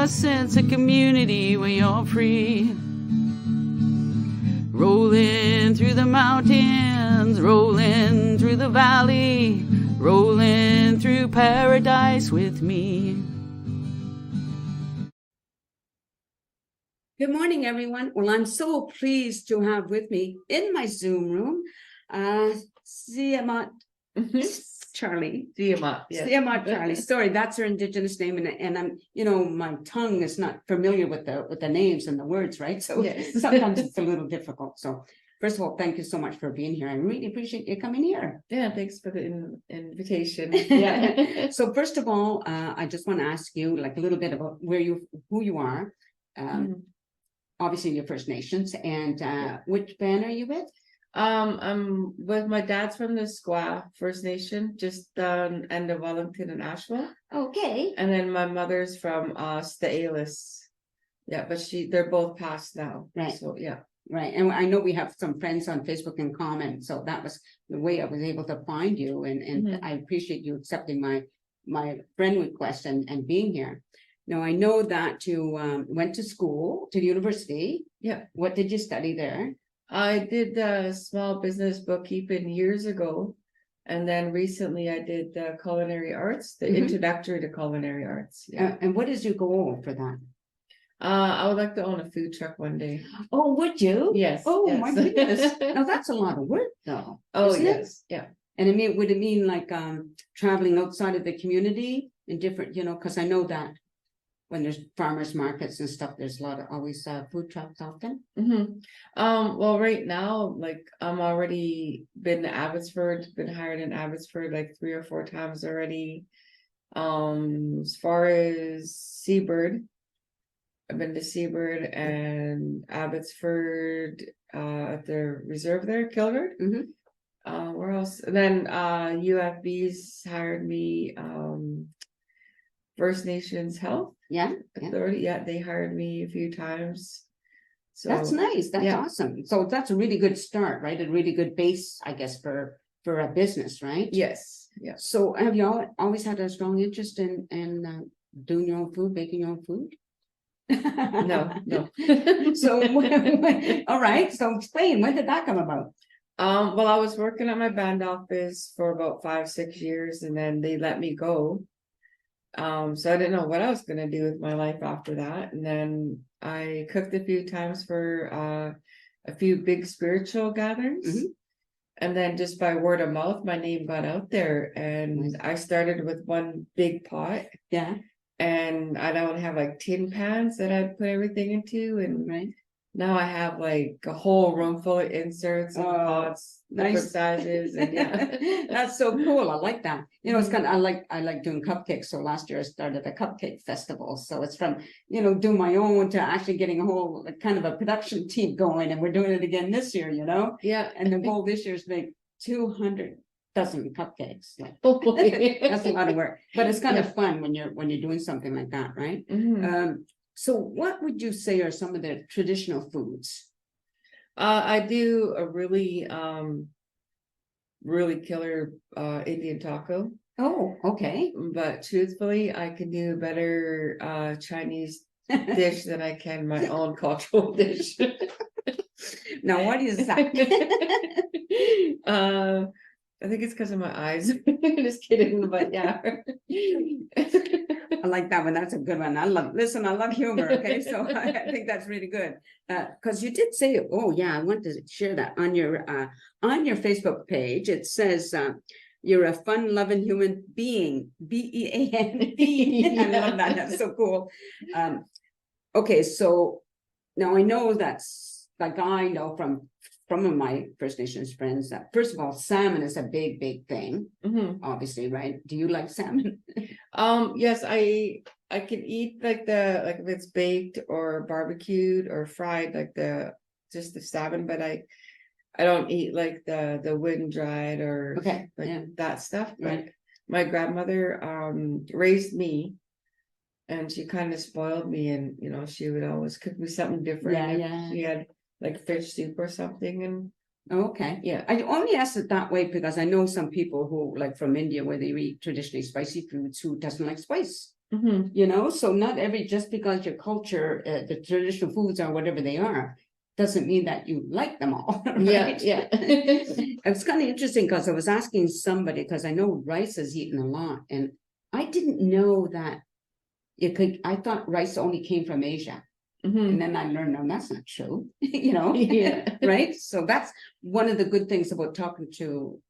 a sense of community when you're free. Rolling through the mountains, rolling through the valley, rolling through paradise with me. Good morning, everyone. Well, I'm so pleased to have with me in my Zoom room, Yamott Charlie. Yamott, yes. Yamott Charlie. Sorry, that's her Indigenous name, and I'm, my tongue is not familiar with the names and the words, right? So yes. Sometimes it's a little difficult. So first of all, thank you so much for being here. I really appreciate you coming here. Yeah, thanks for the invitation. Yeah. So first of all, I just want to ask you like a little bit about who you are. Obviously your First Nations, and which band are you with? I'm with my dad's from the Squaw First Nation, just end of Wellington and Asheville. Okay. And then my mother's from Sta'alis. Yeah, but they're both passed now. Right. So yeah. Right. And I know we have some friends on Facebook in common. So that was the way I was able to find you. And I appreciate you accepting my friend request and being here. Now, I know that you went to school, to university. Yeah. What did you study there? I did small business bookkeeping years ago. And then recently I did culinary arts, the introductory to culinary arts. Yeah. And what is your goal for that? I would like to own a food truck one day. Oh, would you? Yes. Oh, yes. my goodness. Now, that's a lot of work, though. Oh, yes. Yeah. And would it mean like traveling outside of the community in different, because I know that when there's farmers markets and stuff, there's a lot of always food trucks often. Well, right now, like I'm already been to Abbotsford, been hired in Abbotsford like 3 or 4 times already. As far as Seabird, I've been to Seabird and Abbotsford at the reserve there, Kilgard. Where else? And then UFB's hired me. First Nations Health Authority. Yeah, they hired me a few times. So that's nice. That's awesome. So that's a really good start, right? A really good base, I guess, for a business, right? Yes. Yeah. So have you always had a strong interest in doing your own food, baking your own food? No. So all right. So explain, when did that come about? Well, I was working at my band office for about 5-6 years, and then they let me go. So I didn't know what I was going to do with my life after that. And then I cooked a few times for a few big spiritual gatherings. And then just by word of mouth, my name got out there, and I started with one big pot. Yeah. And I don't have like tin pans that I put everything into. And now I have like a whole room full of inserts and pots, different sizes, and that's so cool. I like that. It's kind of I like doing cupcakes. So last year I started a cupcake festival. So it's from doing my own to actually getting a whole kind of a production team going, and we're doing it again this year. Yeah. And the goal this year is to make 200 dozen cupcakes. That's a lot of work, but it's kind of fun when you're doing something like that, right? So what would you say are some of the traditional foods? I do a really killer Indian taco. Oh, okay. But truthfully, I can do better Chinese dish than I can my own cultural dish. Now, what is that? I think it's because of my eyes. Just kidding, but yeah. I like that one. That's a good one. I love humor. Okay, so I think that's really good. Because you did say, oh yeah, I want to share that on your Facebook page. It says you're a fun-loving human being, BEAN. I love that. That's so cool. Okay, so now I know that's like I know from of my First Nations friends that first of all, salmon is a big thing. Obviously, right? Do you like salmon? Yes, I can eat like if it's baked or barbecued or fried, like just the salmon, but I don't eat like the wind dried or that stuff. But my grandmother raised me, and she kind of spoiled me, and she would always cook me something different. She had like fish soup or something. And I only asked it that way because I know some people who like from India where they eat traditionally spicy foods who doesn't like spice. you know, so not just because your culture, the traditional foods are whatever they are, doesn't mean that you like them all. Right? Yeah. It's kind of interesting because I was asking somebody, because I know rice is eaten a lot, and I didn't know that I thought rice only came from Asia. And then I learned, no, that's not true, you know, right? So that's one of the good things about talking to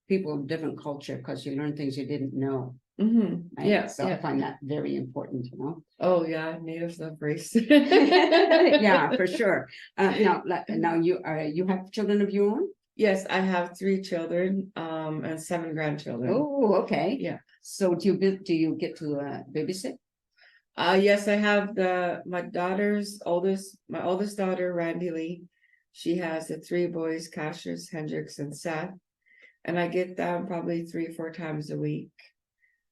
people of different culture, because you learn things you didn't know. Right? So I find that very important, you know. Oh yeah, natives love rice. Yeah, for sure. Now you have children of your own? Yes, I have 3 children, and 7 grandchildren. Oh, okay. Yeah. So do you get to babysit? Yes, I have my oldest daughter, Randy Lee. She has the 3 boys, Cassius, Hendrix, and Seth. And I get them probably 3 or 4 times a week.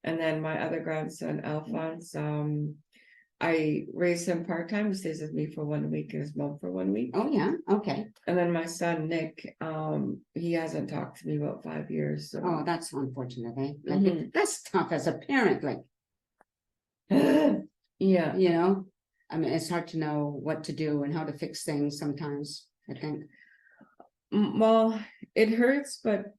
And then my other grandson, Alphonse, I raise him part-time. He stays with me for 1 week and his mom for 1 week. Oh, yeah. Okay. And then my son, Nick, he hasn't talked to me about 5 years. So. Oh, that's unfortunate, eh? Like, that's tough as a parent, like, yeah. You know, I mean, it's hard to know what to do and how to fix things sometimes, I think. Well, it hurts, but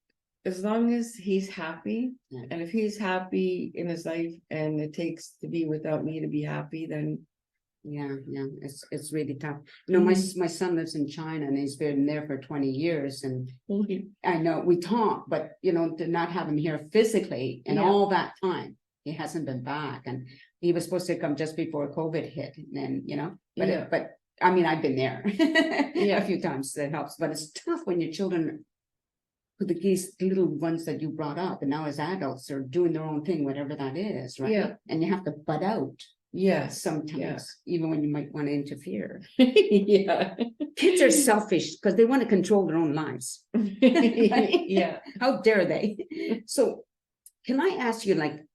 as long as he's happy, and if he's happy in his life and it takes to be without me to be happy, then yeah, it's really tough. You know, my son lives in China and he's been there for 20 years, and I know we talk, but you know, to not have him here physically and all that time, he hasn't been back, and he was supposed to come just before COVID hit, and then, you know, but I mean, I've been there a few times, that helps, but it's tough when your children, these little ones that you brought up, and now as adults are doing their own thing, whatever that is, right? Yeah. And you have to butt out. Sometimes, even when you might want to interfere. Kids are selfish because they want to control their own lives. How dare they? So can I ask you, like,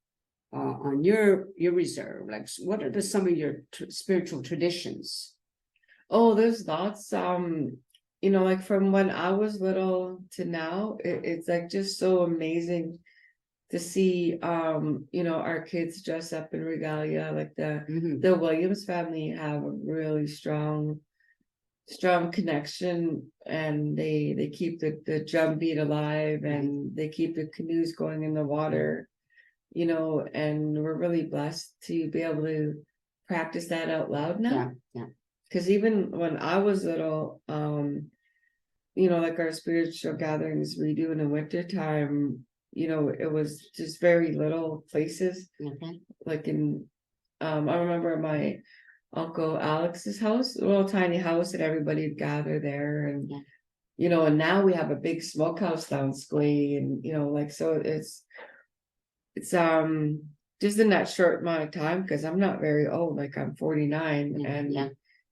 on your reserve, like, what are some of your spiritual traditions? Oh, there's lots. You know, like from when I was little to now, it's like just so amazing to see you know, our kids dress up in regalia. Like the Williams family have a really strong connection, and they keep the drum beat alive, and they keep the canoes going in the water, you know, and we're really blessed to be able to practice that out loud now. Because even when I was little, you know, like our spiritual gatherings we do in the winter time, you know, it was just very little places. Like in I remember my Uncle Alex's house, a little tiny house, and everybody would gather there, and you know, and now we have a big smokehouse down Squay, and you know, like, so it's just in that short amount of time, because I'm not very old, like I'm 49,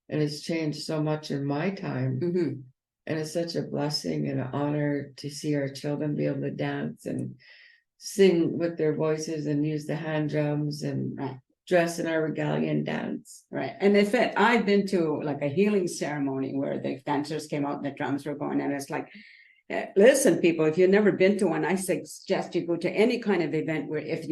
and it's changed so much in my time. And it's such a blessing and an honor to see our children be able to dance and sing with their voices and use the hand drums and dress in our regalia and dance. And in fact, I've been to like a healing ceremony where the dancers came out and the drums were going, and it's like, listen, people, if you've never been to one, I suggest you go to any kind of event where if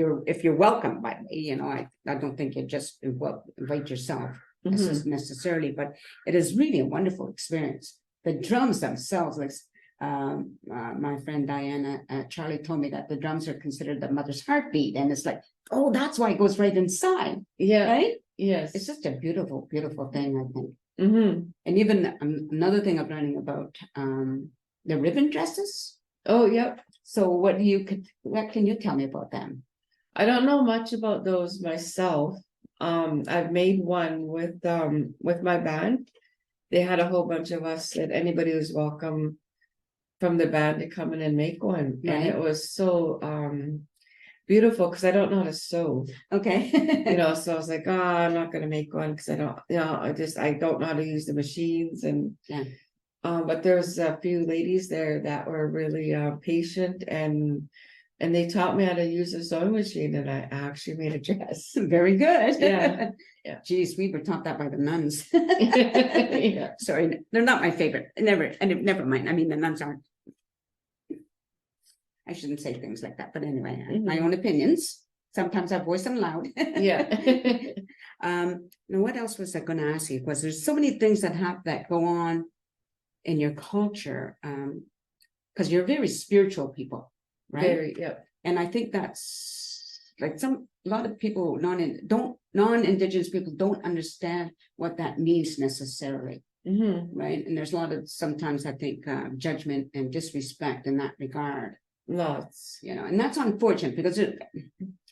you're welcome by me, you know, I don't think you just invite yourself necessarily, but it is really a wonderful experience. The drums themselves, like my friend Diana Charlie told me that the drums are considered the mother's heartbeat, and it's like, oh, that's why it goes right inside. Right? Yes. It's just a beautiful, beautiful thing, I think. And even another thing I'm learning about the ribbon dresses. Oh, yep. So what can you tell me about them? I don't know much about those myself. I've made one with my band. They had a whole bunch of us, that anybody was welcome from the band to come in and make one. And it was so beautiful, because I don't know how to sew. You know, so I was like, I'm not going to make one because I don't, you know, I don't know how to use the machines. And but there's a few ladies there that were really patient, and they taught me how to use a sewing machine, and I actually made a dress. Very good. Yeah. Geez, we were taught that by the nuns. Sorry, they're not my favorite. Never mind. I mean, the nuns aren't. I shouldn't say things like that, but anyway, my own opinions. Sometimes I voice them loud. Yeah. Now what else was I going to ask you? Because there's so many things that go on in your culture. Because you're very spiritual people, right? Very, yeah. And I think that's like a lot of people, non-Indigenous people don't understand what that means necessarily, right? And there's a lot of, sometimes I think, judgment and disrespect in that regard. Lots. And that's unfortunate because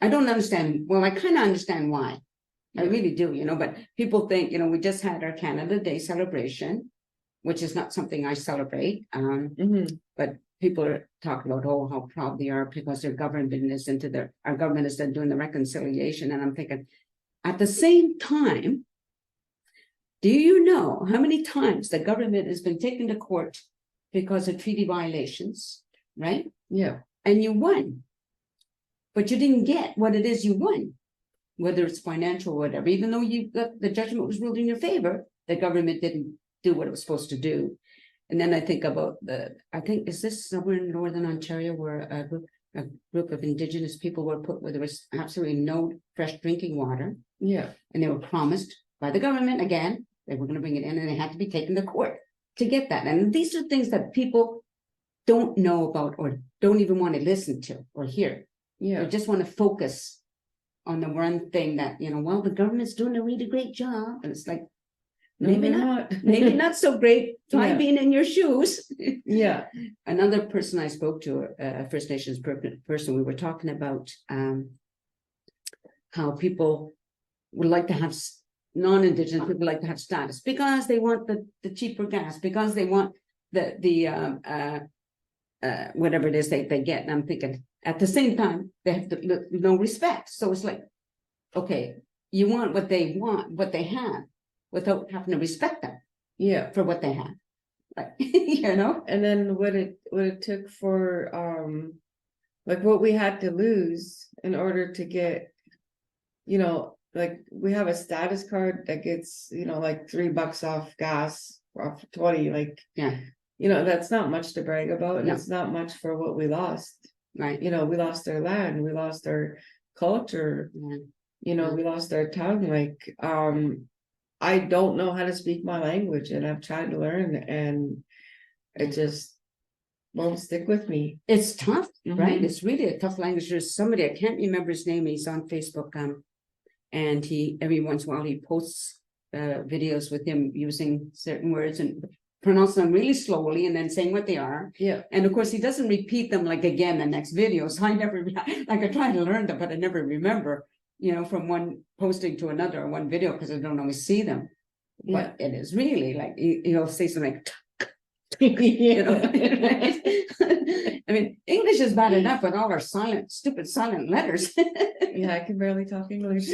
I don't understand. Well, I kind of understand why. I really do, but people think, we just had our Canada Day celebration, which is not something I celebrate. But people are talking about, how proud they are because their government is our government is doing the reconciliation. And I'm thinking, at the same time, do you know how many times the government has been taken to court because of treaty violations, right? Yeah. And you won, but you didn't get what it is you won, whether it's financial or whatever, even though the judgment was ruled in your favor, the government didn't do what it was supposed to do. And then I think about is this somewhere in Northern Ontario where a group of Indigenous people were put where there was absolutely no fresh drinking water. Yeah. And they were promised by the government, again, they were going to bring it in and they had to be taken to court to get that. And these are things that people don't know about or don't even want to listen to or hear. Yeah. They just want to focus on the one thing that, the government's doing a really great job. And it's like, maybe not. Maybe not so great. Try being in your shoes. Yeah. Another person I spoke to, a First Nations person, we were talking about how people would like to have, non-Indigenous people like to have status because they want the cheaper gas, because they want the whatever it is they get. And I'm thinking, at the same time, they have no respect. So it's like, okay, you want what they have, without having to respect them, for what they have, like, And then what it took for like what we had to lose in order to get, like we have a status card that gets, like $3 off gas, off 20, like that's not much to brag about, and it's not much for what we lost, right? We lost our land, we lost our culture, we lost our tongue, like I don't know how to speak my language, and I've tried to learn, and it just won't stick with me. It's tough, right? It's really a tough language. There's somebody, I can't remember his name, he's on Facebook, and he, every once in a while, he posts videos with him using certain words and pronouncing them really slowly and then saying what they are. Yeah. And of course, he doesn't repeat them like again the next video. So I never, I try to learn them, but I never remember, from one posting to another or one video because I don't always see them. But it is really like, he'll say something like, right? I mean, English is bad enough with all our stupid silent letters. Yeah, I can barely talk English.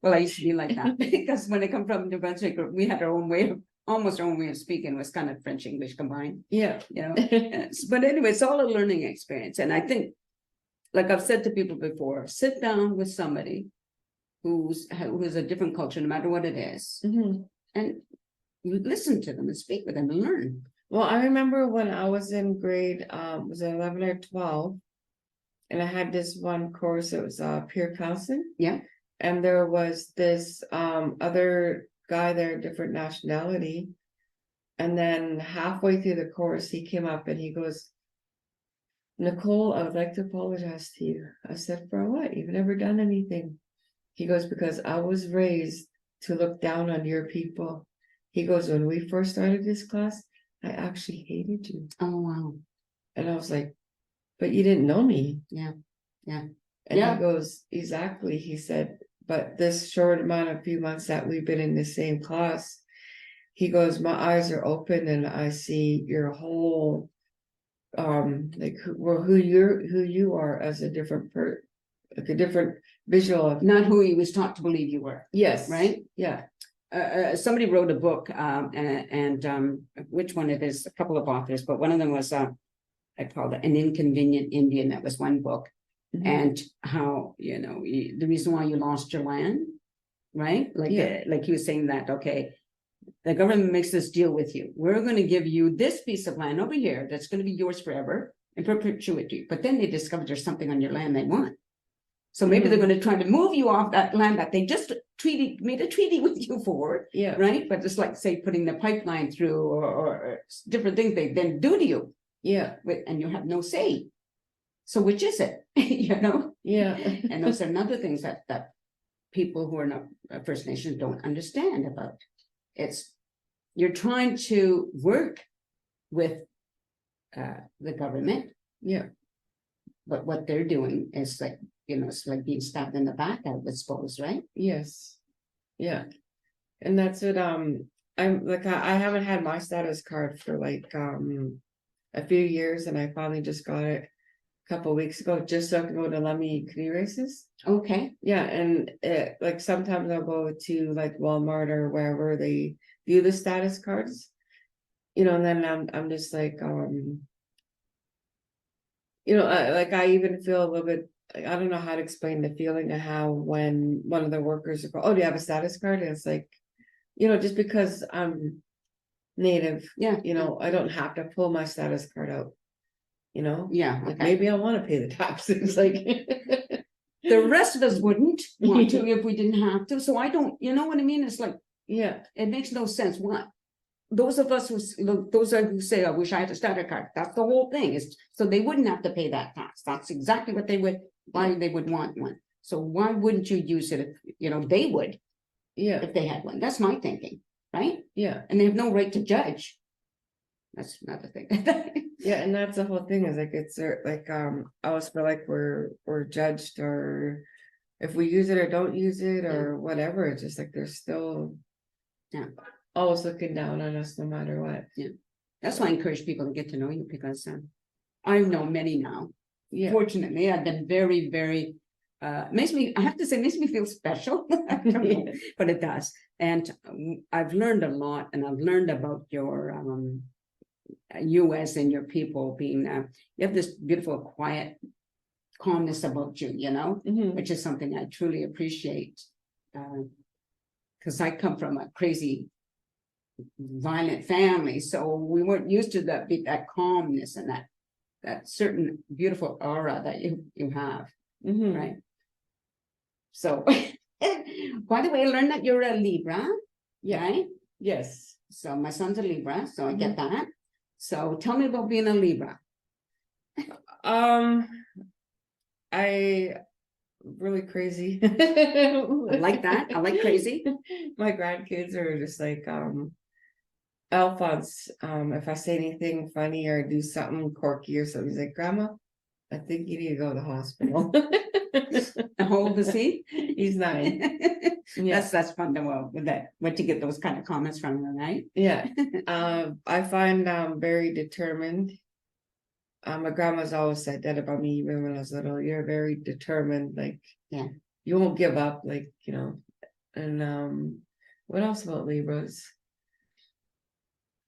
Well, I used to be like that because when I come from New Brunswick, we had almost our own way of speaking, was kind of French English combined. Yeah. But anyway, it's all a learning experience. And I think, like I've said to people before, sit down with somebody who has a different culture, no matter what it is, and listen to them and speak with them and learn. Well, I remember when I was in grade, was it 11 or 12, and I had this one course, it was peer counseling. Yeah. And there was this other guy there, different nationality. And then halfway through the course, he came up and he goes, "Nicole, I would like to apologize to you." I said, "For what? You've never done anything." He goes, "Because I was raised to look down on your people." He goes, "When we first started this class, I actually hated you." Oh, wow. And I was like, "But you didn't know me." Yeah. And he goes, "Exactly." He said, "But this short amount of few months that we've been in the same class," he goes, "my eyes are open and I see your whole, like who you are as a different like a different visual of Not who he was taught to believe you were." Yes. Right? Yeah. Somebody wrote a book, and which one it is, a couple of authors, but one of them was, I called it An Inconvenient Indian. That was one book. And how, the reason why you lost your land, right? Like he was saying that, okay, the government makes this deal with you. We're going to give you this piece of land over here that's going to be yours forever in perpetuity. But then they discover there's something on your land they want. So maybe they're going to try to move you off that land that they just made a treaty with you for, Yeah. right? But just like say putting the pipeline through or different things they then do to you, Yeah. and you have no say. So which is it? You know? Yeah. And those are another things that people who are not First Nations don't understand about. It's you're trying to work with the government. Yeah. But what they're doing is like, it's like being stabbed in the back, I would suppose, right? Yes. Yeah. And that's what I'm like I haven't had my status card for like a few years, and I finally just got it a couple of weeks ago just so I can go to Lummi canoe races. Okay. Yeah, and like sometimes I'll go to like Walmart or wherever they view the status cards, and then I'm just like like I even feel a little bit, I don't know how to explain the feeling of how when one of the workers go, oh, do you have a status card? And it's like, just because I'm Native, Yeah. I don't have to pull my status card out, Yeah. like Okay. maybe I want to pay the taxes, like The rest of us wouldn't want to if we didn't have to. So I don't, you know what I mean? It's like, yeah, it makes no sense. What? Those of us who say, I wish I had a starter card. That's the whole thing, is so they wouldn't have to pay that tax. That's exactly what why they would want one. So why wouldn't you use it if, they would, yeah, if they had one? That's my thinking, right? yeah, And they have no right to judge. That's another thing. yeah. And that's the whole thing, is like, it's like, I always feel like we're judged, or if we use it or don't use it or whatever. It's just like, they're still always looking down on us no matter what. Yeah. That's why I encourage people to get to know you, because I know many now. Yeah. Fortunately, I've been very, very makes me feel special. I don't know, but it does. And I've learned a lot, and I've learned about your US and your people being you have this beautiful quiet calmness about you, which is something I truly appreciate. Because I come from a crazy violent family, so we weren't used to that calmness and that certain beautiful aura that you have, right? So by the way, I learned that you're a Libra, right? Yes. So my son's a Libra, so I get that. So tell me about being a Libra. I really crazy. I like that. I like crazy. My grandkids are just like Alphonse, if I say anything funny or do something quirky or something, he's like, Grandma, I think you need to go to the hospital. How old is he? He's 9. Yeah. That's fun to with that. What to get those kind of comments from them, right? Yeah. I find very determined. My grandma's always said that about me, even when I was little. You're very determined, like you won't give up, like, and what else about Libras?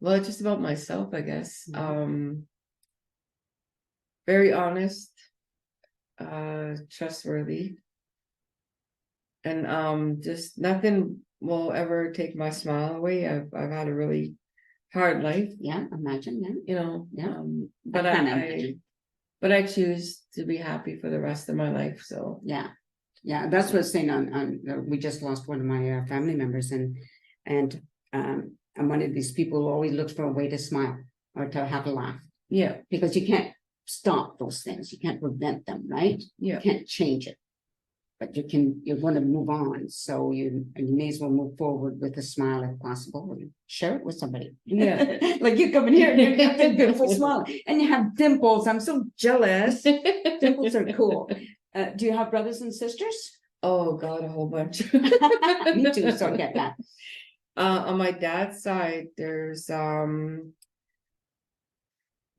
Well, it's just about myself, I guess. Very honest, trustworthy, and just nothing will ever take my smile away. I've had a really hard life. Yeah, imagine that. But I choose to be happy for the rest of my life. So yeah, that's what I was saying. On we just lost one of my family members, and I'm one of these people who always looks for a way to smile or to have a laugh. Yeah, because you can't stop those things. You can't prevent them, right? Yeah, you can't change it, but you're going to move on. So you may as well move forward with a smile if possible. Share it with somebody. Yeah. Like you come in here and you have a beautiful smile and you have dimples. I'm so jealous. Dimples are cool. Do you have brothers and sisters? Oh God, a whole bunch. Me too, so I get that. On my dad's side, there's my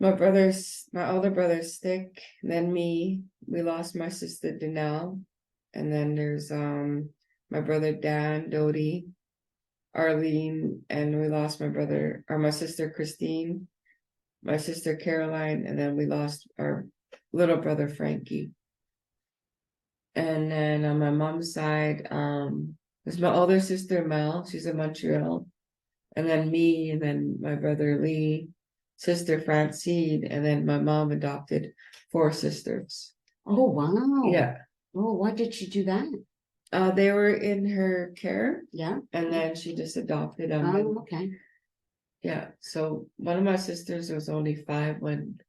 older brother Stick, then me. We lost my sister Danelle, and then there's my brother Dan, Dodie, Arlene, and we lost my sister Christine, my sister Caroline, and then we lost our little brother Frankie. And then on my mom's side, there's my older sister Mel, she's in Montreal, and then me, and then my brother Lee, sister Francine, and then my mom adopted 4 sisters. Oh wow! Yeah, Oh, why did she do that? They were in her care, Yeah. and then she just adopted them. Oh, okay. Yeah, so one of my sisters was only 5 when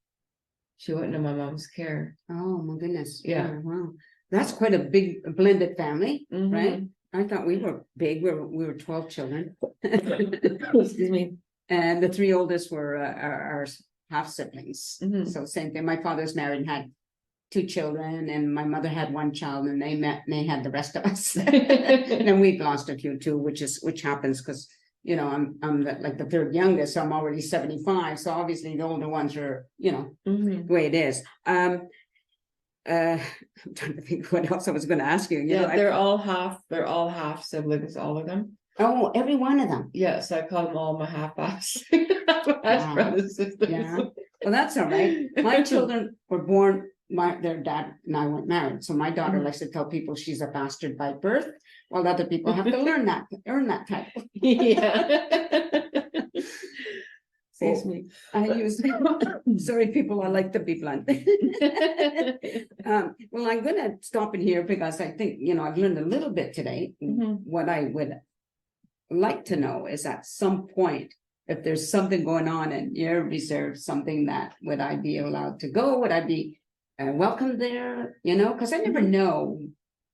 she went into my mom's care. Oh, my goodness. Yeah. Wow. That's quite a big blended family, Mhm. right? I thought we were big. We were 12 children. Excuse me. And the 3 oldest were our half siblings. Mhm. So same thing. My father's married and had 2 children, and my mother had 1 child, and they met and they had the rest of us. And then we've lost a few too, which happens because I'm like the 3rd youngest, so I'm already 75. So obviously the older ones are, Mhm. the way it is. I'm trying to think what else I was going to ask you. Yeah, they're all half siblings, all of them. Oh, every one of them. Yes, I call them all my half-assed Wow. brothers and sisters. Yeah. Well, that's all right. My children were born. Their dad and I weren't married, so my daughter likes to tell people she's a bastard by birth, while other people have to earn that title. Yeah. Excuse me. I use sorry, people. I like to be blunt. Well, I'm going to stop in here because I think I've learned a little bit today. Mhm. What I would like to know is at some point, if there's something going on in your reserve, something that would I be allowed to go? Would I be welcome there? Because I never know,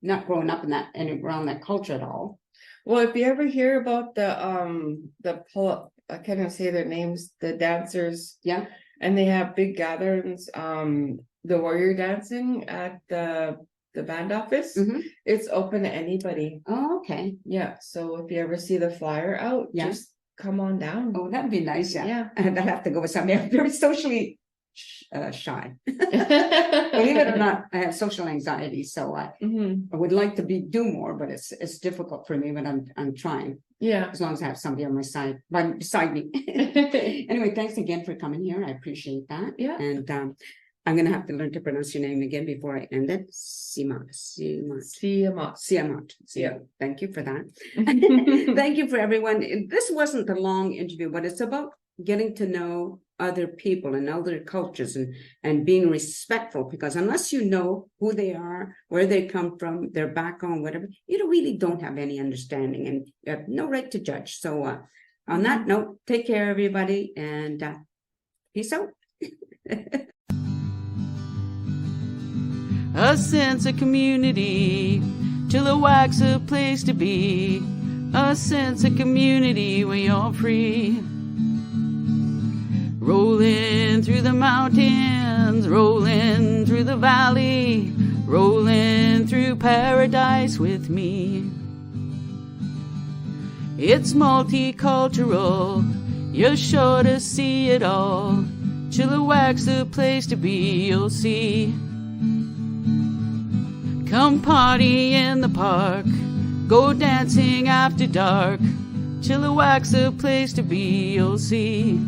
not growing up in that and around that culture at all. Well, if you ever hear about the pull-up, I cannot say their names, the dancers, Yeah. and they have big gatherings, the warrior dancing at the band office, Mhm. it's open to anybody. Oh, okay. Yeah, so if you ever see the flyer out, Yeah. just come on down. Oh, that'd be nice. Yeah. Yeah. And I'd have to go with somebody. I'm very socially shy. Believe it or not, I have social anxiety, so I Mhm. would like to do more, but it's difficult for me when I'm trying. Yeah. As long as I have somebody on my side, beside me. Anyway, thanks again for coming here. I appreciate that. Yeah. And I'm gonna have to learn to pronounce your name again before I end it. Yamott. Yeah. Thank you for that. Thank you for everyone. This wasn't a long interview, but it's about getting to know other people and other cultures and being respectful, because unless you know who they are, where they come from, their background, whatever, you really don't have any understanding and you have no right to judge. So on that note, take care, everybody, and peace out. A sense of community, Chilliwack's a place to be. A sense of community when you're free. Rolling through the mountains, rolling through the valley, rolling through paradise with me. It's multicultural, you're sure to see it all. Chilliwack's the place to be, you'll see. Come party in the park, go dancing after dark. Chilliwack's the place to be, you'll see.